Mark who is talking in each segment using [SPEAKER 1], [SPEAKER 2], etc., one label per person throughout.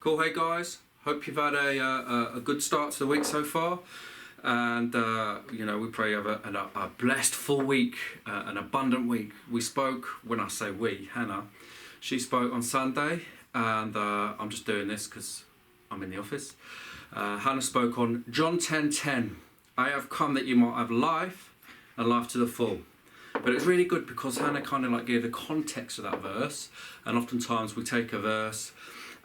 [SPEAKER 1] Cool, hey guys, hope you've had a good start to the week so far, and we pray you have a blessed full week, an abundant week. We spoke, when I say we, Hannah, she spoke on Sunday, and I'm just doing this because I'm in the office. Hannah spoke on John 10:10. I have come that you might have life, and life to the full. But it's really good because Hannah kind of gave the context of that verse, and oftentimes we take a verse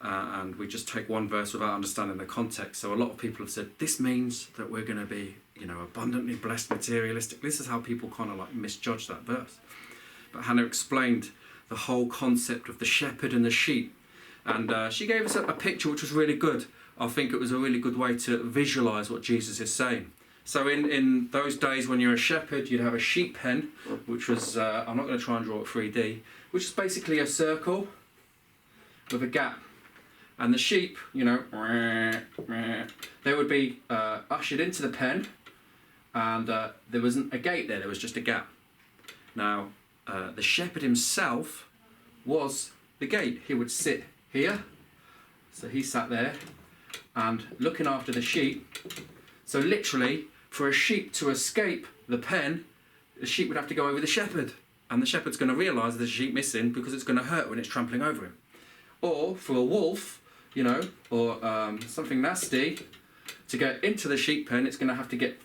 [SPEAKER 1] and we just take one verse without understanding the context. So a lot of people have said, this means that we're going to be, abundantly blessed, materialistic. This is how people kind of misjudge that verse. But Hannah explained the whole concept of the shepherd and the sheep. And she gave us a picture which was really good. I think it was a really good way to visualize what Jesus is saying. So in those days when you're a shepherd, you'd have a sheep pen, which was, I'm not going to try and draw it 3D, which is basically a circle with a gap. And the sheep, they would be ushered into the pen, and there wasn't a gate there was just a gap. Now, the shepherd himself was the gate. He would sit here, so he sat there, and looking after the sheep. So literally, for a sheep to escape the pen, the sheep would have to go over the shepherd, and the shepherd's going to realise there's a sheep missing because it's going to hurt when it's trampling over him. Or for a wolf, or something nasty, to get into the sheep pen, it's going to have to get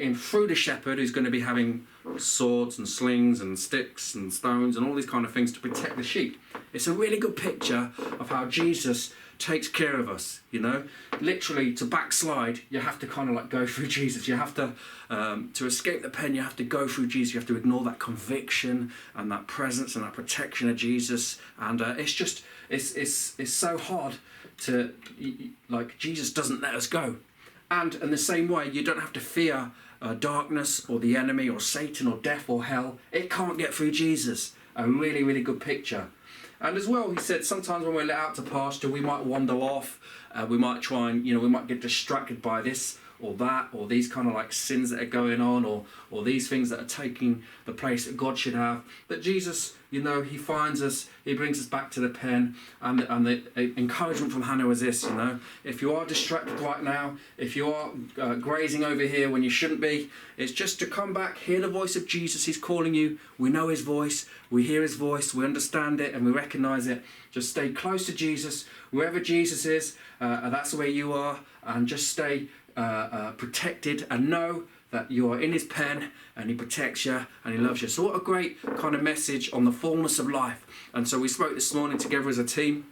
[SPEAKER 1] in through the shepherd, who's going to be having swords and slings and sticks and stones and all these kind of things to protect the sheep. It's a really good picture of how Jesus takes care of us, Literally, to backslide, you have to kind of go through Jesus. You have to escape the pen, you have to go through Jesus. You have to ignore that conviction and that presence and that protection of Jesus. And it's so hard to, Jesus doesn't let us go. And in the same way, you don't have to fear darkness or the enemy or Satan or death or hell. It can't get through Jesus. A really, really good picture. And as well, he said, sometimes when we're let out to pasture, we might wander off. We might try and, we might get distracted by this or that, or these kind of sins that are going on, or these things that are taking the place that God should have. But Jesus, he finds us, he brings us back to the pen. And the encouragement from Hannah was this, if you are distracted right now, if you are grazing over here when you shouldn't be, it's just to come back, hear the voice of Jesus. He's calling you. We know his voice. We hear his voice. We understand it and we recognize it. Just stay close to Jesus. Wherever Jesus is, that's where you are. And just stay protected and know that you are in his pen and he protects you and he loves you. So what a great kind of message on the fullness of life. And so we spoke this morning together as a team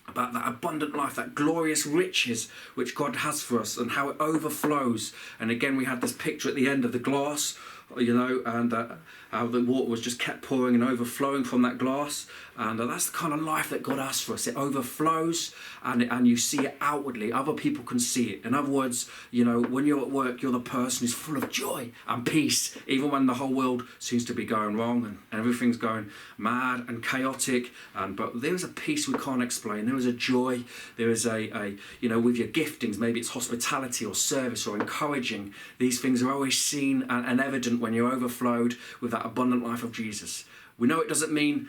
[SPEAKER 1] about that abundant life, that glorious riches which God has for us and how it overflows. And again, we had this picture at the end of the glass, and how the water was just kept pouring and overflowing from that glass. And that's the kind of life that God has for us. It overflows and you see it outwardly. Other people can see it. In other words, when you're at work, you're the person who's full of joy and peace, even when the whole world seems to be going wrong and everything's going mad and chaotic. But there is a peace we can't explain. There is a joy. There is with your giftings, maybe it's hospitality or service or encouraging. These things are always seen and evident when you're overflowed with that abundant life of Jesus. We know it doesn't mean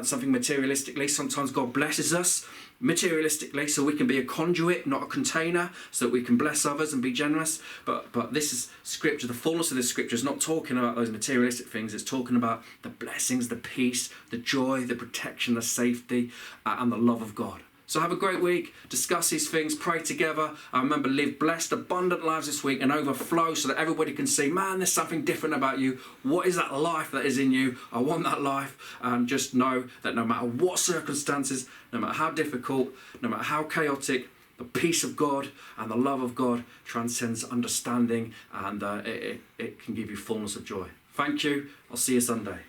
[SPEAKER 1] something materialistically. Sometimes God blesses us materialistically so we can be a conduit, not a container, so that we can bless others and be generous. But this is scripture. The fullness of this scripture is not talking about those materialistic things. It's talking about the blessings, the peace, the joy, the protection, the safety, and the love of God. So have a great week, discuss these things, pray together. And remember, live blessed, abundant lives this week and overflow so that everybody can see, man, there's something different about you. What is that life that is in you? I want that life. And just know that no matter what circumstances, no matter how difficult, no matter how chaotic, the peace of God and the love of God transcends understanding, and it can give you fullness of joy. Thank you. I'll see you Sunday.